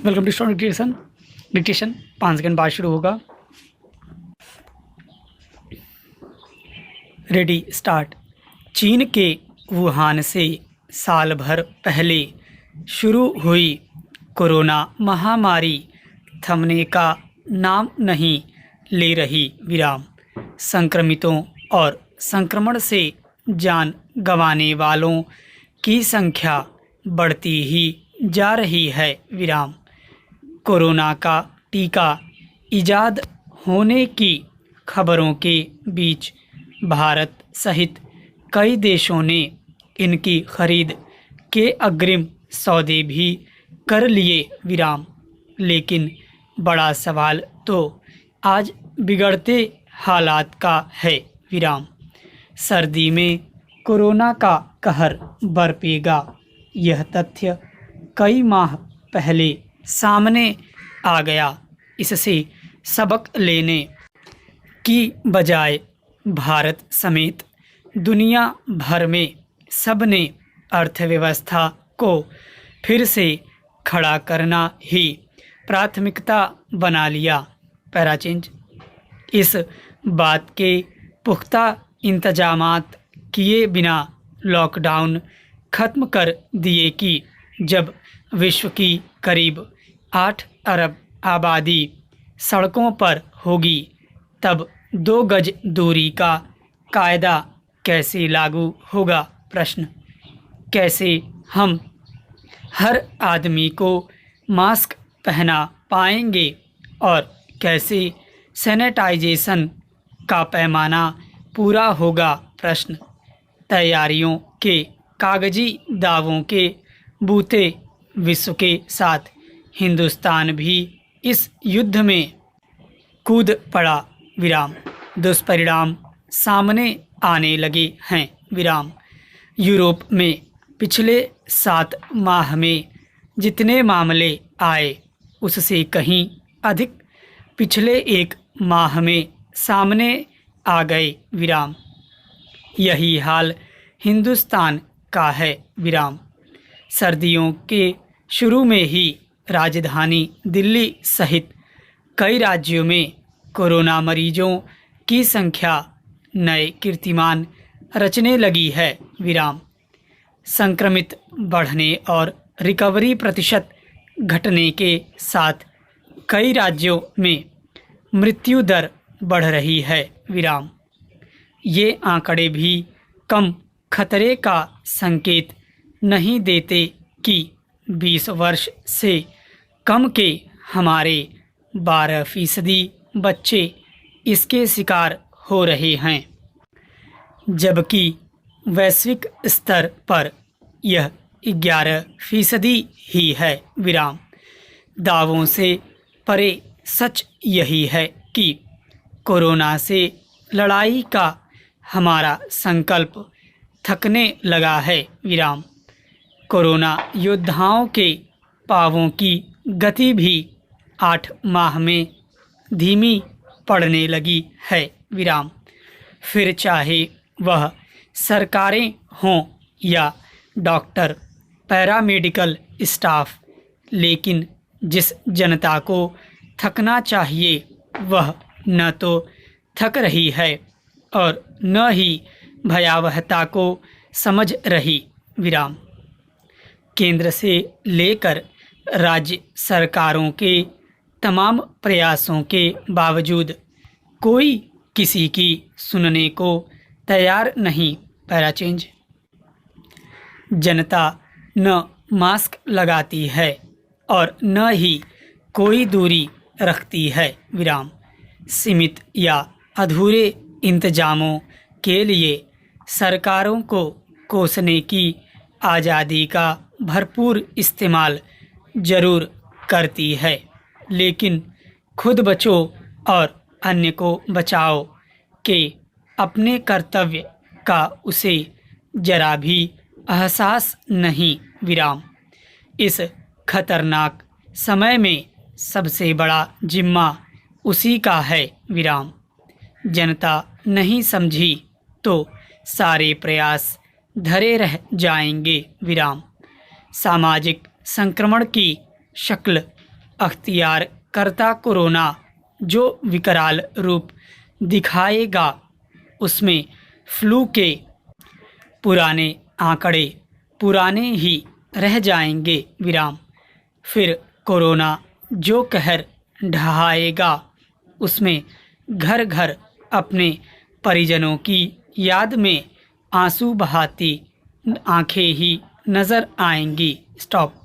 Welcome to student dictation 5 second बाद शुरू होगा। Ready start. चीन के वुहान से साल भर पहले शुरू हुई कोरोना महामारी थमने का नाम नहीं ले रही। विराम। संक्रमितों और संक्रमण से जान गंवाने वालों की संख्या बढ़ती ही जा रही है। विराम। कोरोना का टीका इजाद होने की खबरों के बीच भारत सहित कई देशों ने इनकी खरीद के अग्रिम सौदे भी कर लिए। विराम। लेकिन बड़ा सवाल तो आज बिगड़ते हालात का है। विराम। सर्दी में कोरोना का कहर बरपेगा, यह तथ्य कई माह पहले सामने आ गया। इससे सबक लेने की बजाय भारत समेत दुनिया भर में सबने अर्थव्यवस्था को फिर से खड़ा करना ही प्राथमिकता बना लिया। पैराचेंज। इस बात के पुख्ता इंतजामात किए बिना लॉकडाउन खत्म कर दिए कि जब विश्व की करीब 8 अरब आबादी सड़कों पर होगी तब 2 गज दूरी का कायदा कैसे लागू होगा। प्रश्न। कैसे हम हर आदमी को मास्क पहना पाएंगे और कैसे सैनिटाइजेशन का पैमाना पूरा होगा। प्रश्न। तैयारियों के कागजी दावों के बूते विश्व के साथ हिंदुस्तान भी इस युद्ध में कूद पड़ा। विराम। दुष्परिणाम सामने आने लगे हैं। विराम। यूरोप में पिछले 7 माह में जितने मामले आए उससे कहीं अधिक पिछले 1 माह में सामने आ गए। विराम। यही हाल हिंदुस्तान का है। विराम। सर्दियों के शुरू में ही राजधानी दिल्ली सहित कई राज्यों में कोरोना मरीजों की संख्या नए कीर्तिमान रचने लगी है। विराम। संक्रमित बढ़ने और रिकवरी प्रतिशत घटने के साथ कई राज्यों में मृत्यु दर बढ़ रही है। विराम। ये आंकड़े भी कम खतरे का संकेत नहीं देते कि 20 वर्ष से कम के हमारे 12% बच्चे इसके शिकार हो रहे हैं, जबकि वैश्विक स्तर पर यह 11% ही है। विराम। दावों से परे सच यही है कि कोरोना से लड़ाई का हमारा संकल्प थकने लगा है। विराम। कोरोना योद्धाओं के पांवों की गति भी 8 माह में धीमी पड़ने लगी है। विराम। फिर चाहे वह सरकारें हों या डॉक्टर, पैरामेडिकल स्टाफ, लेकिन जिस जनता को थकना चाहिए वह न तो थक रही है और न ही भयावहता को समझ रही। विराम। केंद्र से लेकर राज्य सरकारों के तमाम प्रयासों के बावजूद कोई किसी की सुनने को तैयार नहीं। पैराचेंज। जनता न मास्क लगाती है और न ही कोई दूरी रखती है। विराम। सीमित या अधूरे इंतजामों के लिए सरकारों को कोसने की आज़ादी का भरपूर इस्तेमाल जरूर करती है, लेकिन खुद बचो और अन्य को बचाओ के अपने कर्तव्य का उसे जरा भी एहसास नहीं। विराम। इस खतरनाक समय में सबसे बड़ा जिम्मा उसी का है। विराम। जनता नहीं समझी तो सारे प्रयास धरे रह जाएंगे। विराम। सामाजिक संक्रमण की शक्ल अख्तियार करता कोरोना जो विकराल रूप दिखाएगा उसमें फ्लू के पुराने आंकड़े पुराने ही रह जाएंगे विराम। फिर कोरोना जो कहर ढहाएगा उसमें घर घर अपने परिजनों की याद में आंसू बहाती आंखें ही नजर आएंगी। स्टॉप।